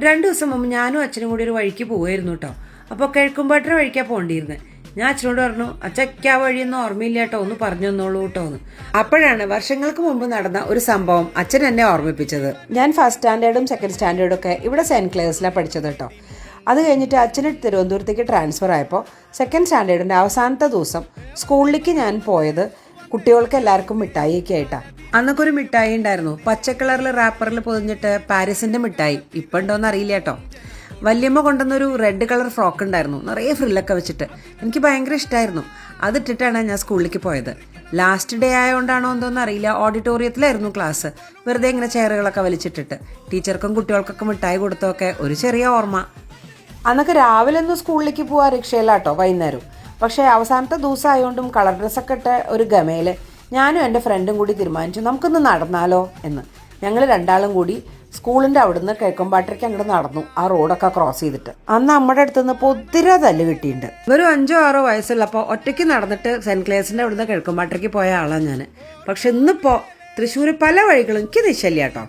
2 ദിവസം മുമ്പ് ഞാനും അച്ഛനും കൂടി ഒരു വഴിക്ക് പോവായിരുന്നു കേട്ടോ. അപ്പോൾ കിഴക്കുംപാട്ടിന് വഴിക്കാണ് പോകേണ്ടിയിരുന്നത്. ഞാൻ അച്ഛനോട് പറഞ്ഞു, അച്ഛയ്ക്ക് ആ വഴിയൊന്നും ഓർമ്മയില്ല കേട്ടോ, ഒന്ന് പറഞ്ഞു തന്നോളൂ കേട്ടോ എന്ന്. അപ്പോഴാണ് വർഷങ്ങൾക്ക് മുമ്പ് നടന്ന ഒരു സംഭവം അച്ഛൻ എന്നെ ഓർമ്മിപ്പിച്ചത്. ഞാൻ ഫസ്റ്റ് സ്റ്റാൻഡേർഡും സെക്കൻഡ് സ്റ്റാൻഡേർഡും ഒക്കെ ഇവിടെ സെൻറ്റ് ക്ലേഴ്സിലാണ് പഠിച്ചത് കേട്ടോ. അത് കഴിഞ്ഞിട്ട് അച്ഛന് തിരുവനന്തപുരത്തേക്ക് ട്രാൻസ്ഫർ ആയപ്പോൾ സെക്കൻഡ് സ്റ്റാൻഡേർഡിൻ്റെ അവസാനത്തെ ദിവസം സ്കൂളിലേക്ക് ഞാൻ പോയത് കുട്ടികൾക്ക് എല്ലാവർക്കും മിഠായിയൊക്കെ ആയിട്ടാണ്. അന്നൊക്കെ ഒരു മിഠായി ഉണ്ടായിരുന്നു, പച്ച കളറിൽ റാപ്പറിൽ പൊതിഞ്ഞിട്ട് പാരീസിൻ്റെ മിഠായി. ഇപ്പം ഉണ്ടോയെന്ന് അറിയില്ല കേട്ടോ. വല്യമ്മ കൊണ്ടുവന്നൊരു റെഡ് കളർ ഫ്രോക്ക് ഉണ്ടായിരുന്നു, നിറയെ ഫ്രില്ലൊക്കെ വെച്ചിട്ട്. എനിക്ക് ഭയങ്കര ഇഷ്ടമായിരുന്നു. അതിട്ടിട്ടാണ് ഞാൻ സ്കൂളിലേക്ക് പോയത്. ലാസ്റ്റ് ഡേ ആയതുകൊണ്ടാണോ എന്തോന്ന് അറിയില്ല, ഓഡിറ്റോറിയത്തിലായിരുന്നു ക്ലാസ്. വെറുതെ ഇങ്ങനെ ചെയറുകളൊക്കെ വലിച്ചിട്ടിട്ട് ടീച്ചർക്കും കുട്ടികൾക്കൊക്കെ മിഠായി കൊടുത്തൊക്കെ ഒരു ചെറിയ ഓർമ്മ. അന്നൊക്കെ രാവിലെ ഒന്ന് സ്കൂളിലേക്ക് പോവാ റിക്ഷയിലാട്ടോ, വൈകുന്നേരം. പക്ഷേ അവസാനത്തെ ദിവസം ആയതുകൊണ്ടും കളർ ഡ്രസ്സൊക്കെ ഇട്ട ഒരു ഗമയിൽ ഞാനും എൻ്റെ ഫ്രണ്ടും കൂടി തീരുമാനിച്ചു നമുക്കൊന്ന് നടന്നാലോ എന്ന്. ഞങ്ങൾ രണ്ടാളും കൂടി സ്കൂളിൻ്റെ അവിടുന്ന് കിഴക്കുംപാട്ടിലേക്ക് അങ്ങോട്ട് നടന്നു, ആ റോഡൊക്കെ ക്രോസ് ചെയ്തിട്ട്. അന്ന് നമ്മുടെ അടുത്തുനിന്ന് പൊത്തിര തല്ല് കിട്ടിയിട്ടുണ്ട്. ഒരു 5-6 വയസ്സുള്ളപ്പോൾ ഒറ്റയ്ക്ക് നടന്നിട്ട് സെൻറ്റ് ക്ലേഴ്സിൻ്റെ അവിടുന്ന് കിഴക്കുംപാട്ടിലേക്ക് പോയ ആളാണ് ഞാൻ. പക്ഷെ ഇന്നിപ്പോൾ തൃശ്ശൂർ പല വഴികളും എനിക്ക് നിശ്ചയില്ല കേട്ടോ.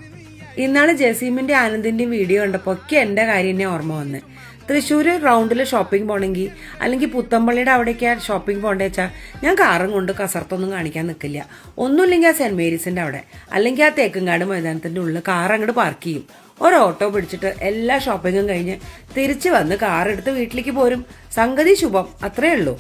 ഇന്നാൾ ജസീമിൻ്റെ ആനന്ദിൻ്റെയും വീഡിയോ കണ്ടപ്പോൾ ഒക്കെ എൻ്റെ കാര്യം തന്നെ ഓർമ്മ വന്നത്. തൃശ്ശൂർ റൗണ്ടിൽ ഷോപ്പിംഗ് പോകണമെങ്കിൽ അല്ലെങ്കിൽ പുത്തമ്പള്ളിയുടെ അവിടേക്ക് ഷോപ്പിംഗ് പോകേണ്ടത് വെച്ചാൽ ഞാൻ കാറും കൊണ്ട് കസർത്തൊന്നും കാണിക്കാൻ നിൽക്കില്ല. ഒന്നുമില്ലെങ്കിൽ ആ സെൻറ്റ് മേരീസിൻ്റെ അവിടെ അല്ലെങ്കിൽ ആ തേക്കുംകാട് മൈതാനത്തിൻ്റെ ഉള്ളിൽ കാർ അങ്ങോട്ട് പാർക്ക് ചെയ്യും. ഒരു ഓട്ടോ പിടിച്ചിട്ട് എല്ലാ ഷോപ്പിങ്ങും കഴിഞ്ഞ് തിരിച്ച് വന്ന് കാറെടുത്ത് വീട്ടിലേക്ക് പോരും. സംഗതി ശുഭം, അത്രയേ ഉള്ളൂ.